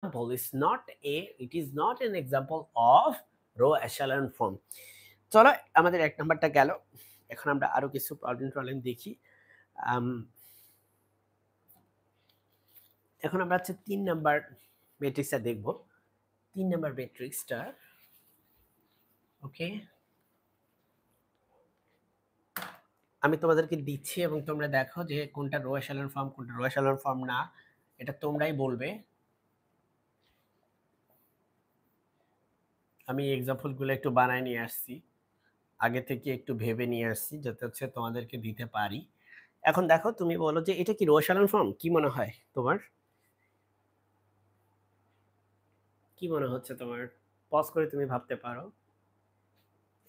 is not it is not an example of row echelon form. চলো আমাদের এক নাম্বারটা গেল। এখন আমরা আরো কিছু প্রবলেম দেখি। এখন আমরা হচ্ছে 3 নাম্বার ম্যাট্রিক্সটা দেখব। 3 নাম্বার ম্যাট্রিক্সটা ওকে আমি তোমাদেরকে দিচ্ছি এবং তোমরা দেখো যে কোনটা রো এশালন ফর্ম কোনটা রো এশালন ফর্ম না, এটা তোমরাই বলবে। আমি এক্সাম্পলগুলো একটু বানায় নিয়ে আসছি, আগে থেকে একটু ভেবে নিয়ে আসছি যাতে হচ্ছে তোমাদেরকে দিতে পারি। এখন দেখো তুমি বলো যে এটা কি রো এশালন ফর্ম, কি মনে হয় তোমার? কি মনে হচ্ছে তোমার? পজ করে তুমি ভাবতে পারো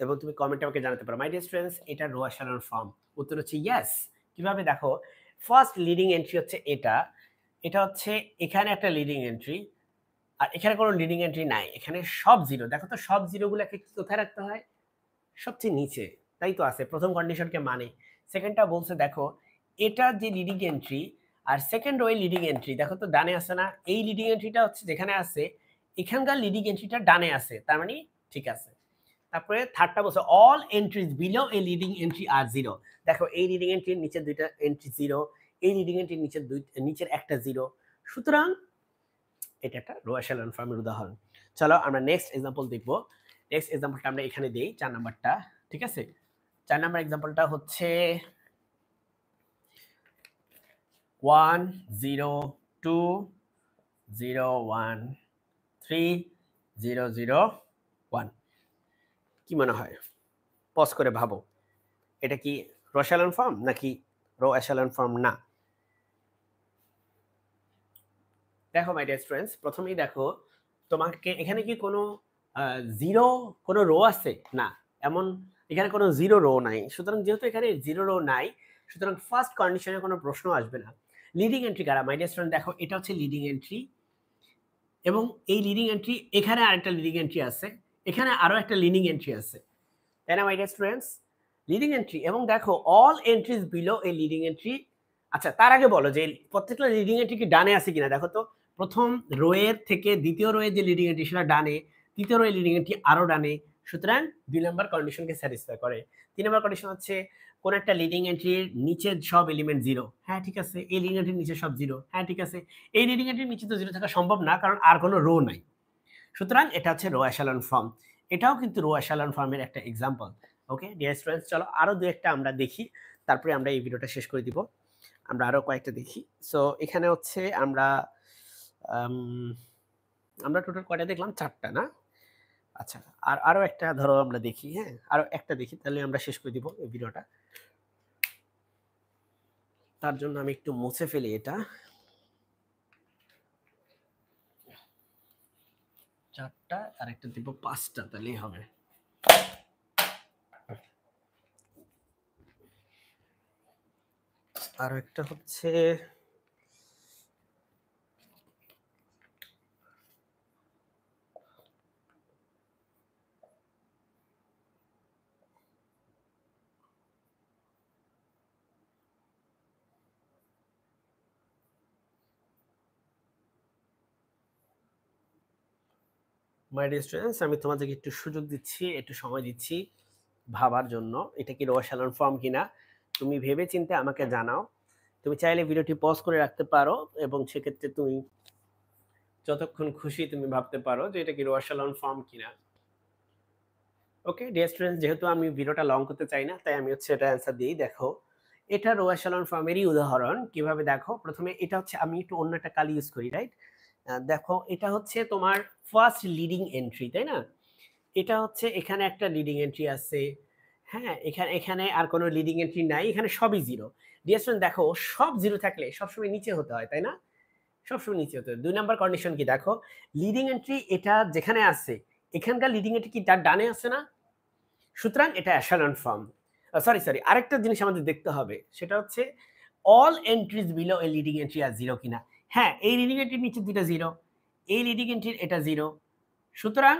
এবং তুমি কমেন্টে আমাকে জানাতে পারো। মাই ডিয়ার স্টুডেন্টস, এটা রো এশালন ফর্ম। উত্তর হচ্ছে ইয়েস। কিভাবে? দেখো, ফার্স্ট লিডিং এন্ট্রি হচ্ছে এটা, এটা হচ্ছে এখানে একটা লিডিং এন্ট্রি, আর এখানে কোনো লিডিং এন্ট্রি নাই, এখানে সব জিরো। দেখো তো সব জিরোগুলোকে কোথায় রাখতে হয়? সবচেয়ে নিচে, তাই তো আছে প্রথম কন্ডিশনকে মানে। সেকেন্ডটা বলছে দেখো এটা যে লিডিং এন্ট্রি আর সেকেন্ড রো লিডিং এন্ট্রি, দেখো তো ডানে আছে না? এই লিডিং এন্ট্রিটা হচ্ছে যেখানে আছে এখানকার লিডিং এন্ট্রিটা ডানে আছে, তার মানে ঠিক আছে। তারপরে থার্ডটা বলছে all entries below a leading entry are zero. দেখো এই লিডিং এন্ট্রির নিচের দুইটা এন্ট্রি জিরো, এই লিডিং এন্ট্রির নিচের একটা জিরো, সুতরাং এটা একটা রো এশালন ফর্মের উদাহরণ। চলো আমরা নেক্সট এক্সাম্পল দেখবো। নেক্সট এক্সাম্পলটা আমরা এখানে দেই, 4 নাম্বারটা। ঠিক আছে, 4 নাম্বার এক্সাম্পলটা হচ্ছে 1 0 2 0 1 3 0 0 1। কি মনে হয়? পজ করে ভাবো, এটা কি রো এশালন ফর্ম নাকি রো এশালন ফর্ম না? দেখো মাই ডিয়ার স্টুডেন্টস, প্রথমেই দেখো তোমাকে এখানে কি কোনো জিরো কোনো রো আছে? না, এমন এখানে কোনো জিরো রো নাই। সুতরাং যেহেতু এখানে জিরো রো নাই, সুতরাং ফার্স্ট কন্ডিশনে কোনো প্রশ্ন আসবে না। লিডিং এন্ট্রি কারা? মাই ডিয়ার স্টুডেন্ট, দেখো এটা হচ্ছে লিডিং এন্ট্রি এবং এই লিডিং এন্ট্রি, এখানে আরেকটা লিডিং এন্ট্রি আছে, এখানে আরো একটা লিডিং এন্ট্রি আছে, তাই না my dear students? Leading entry এবং দেখো অল এন্ট্রিজ বিলো এই লিডিং এন্ট্রি। আচ্ছা, তার আগে বলো যে প্রত্যেকটা লিডিং এন্ট্রি কি ডানে আছে কিনা। দেখো তো প্রথম রোয়ের থেকে দ্বিতীয় রোয়ের যে লিডিং এন্ট্রি সেটা ডানে, তৃতীয় রোয়ের লিডিং এন্ট্রি আরো ডানে, সুতরাং 2 নম্বর কন্ডিশনকে স্যাটিসফাই করে। 3 নম্বর কন্ডিশন হচ্ছে কোন একটা লিডিং এন্ট্রির নিচের সব এলিমেন্ট জিরো। হ্যাঁ ঠিক আছে, এই লিডিং এন্ট্রির নিচে সব জিরো। হ্যাঁ ঠিক আছে, এই লিডিং এন্ট্রির নিচে তো জিরো থাকা সম্ভব না কারণ আর কোনো রো নাই, সুতরাং এটা হচ্ছে রো এশালন ফর্ম। এটাও কিন্তু রো এশালন ফর্মের একটা এক্সাম্পল। ওকে ডিয়ার স্টুডেন্টস, চলো আরো দু একটা আমরা দেখি, তারপরে আমরা এই ভিডিওটা শেষ করে দিব। আমরা আরো কয়েকটা দেখি। সো এখানে হচ্ছে আমরা আমরা টোটাল কয়টা দেখলাম? 4টা না? আচ্ছা, আর আরো একটা ধরো আমরা দেখি। হ্যাঁ, আরো একটা দেখি, তাহলে আমরা শেষ করে দিব এই ভিডিওটা। তার জন্য আমি একটু মুছে ফেলি এটা। 4টা আর একটা দিব 5টা, তাহলেই হবে। আর একটা হচ্ছে মাই ডিয়ার স্টুডেন্টস, আমি তোমাদেরকে একটু সুযোগ দিচ্ছি, একটু সময় দিচ্ছি ভাবার জন্য এটা কি রো এশালন ফর্ম কিনা। তুমি ভেবে চিন্তে আমাকে জানাও। তুমি চাইলে ভিডিওটি পজ করে রাখতে পারো এবং সেক্ষেত্রে তুমি যতক্ষণ খুশি তুমি ভাবতে পারো যে এটা কি রো এশালন ফর্ম কিনা। ওকে ডিয়ার স্টুডেন্টস, যেহেতু আমি ভিডিওটা লং করতে চাই না, তাই আমি হচ্ছে এটা অ্যান্সার দিই। দেখো এটা রো এশালন ফর্মেরই উদাহরণ। কিভাবে? দেখো প্রথমে এটা হচ্ছে, আমি একটু অন্য একটা কালি ইউজ করি, রাইট? দেখো এটা হচ্ছে তোমার ফার্স্ট লিডিং এন্ট্রি, তাই না? এটা হচ্ছে এখানে একটা লিডিং এন্ট্রি আছে, হ্যাঁ এখানে এখানে আর কোনো লিডিং এন্ট্রি নাই, এখানে সবই জিরো। ডিয়ার স্টুডেন্ট, দেখো সব জিরো থাকলে সবসময় নিচে হতে হয়, তাই না? সবসময় নিচে হতে হয়। 2 নাম্বার কন্ডিশন কি? দেখো লিডিং এন্ট্রি এটা যেখানে আছে এখানকার লিডিং এন্ট্রি কি তার ডানে আছে না? সুতরাং এটা এশালন ফর্ম। সরি, আরেকটা জিনিস আমাদের দেখতে হবে, সেটা হচ্ছে all entries below a leading entry are zero কিনা। হ্যাঁ, এই লিডিং এন্ট্রির নিচে দুইটা জিরো, এই লিডিং এন্ট্রির এটা জিরো, সুতরাং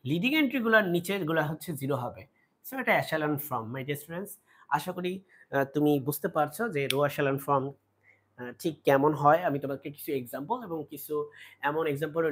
লিডিং এন্ট্রিগুলোর নিচেরগুলো হচ্ছে জিরো হবে। সো এটা এশালন ফর্ম। মাই ডিয়ার স্টুডেন্টস, আশা করি তুমি বুঝতে পারছো যে রো এশালন ফর্ম ঠিক কেমন হয় আমি তোমাকে কিছু এক্সাম্পল এবং কিছু এমন এক্সাম্পলও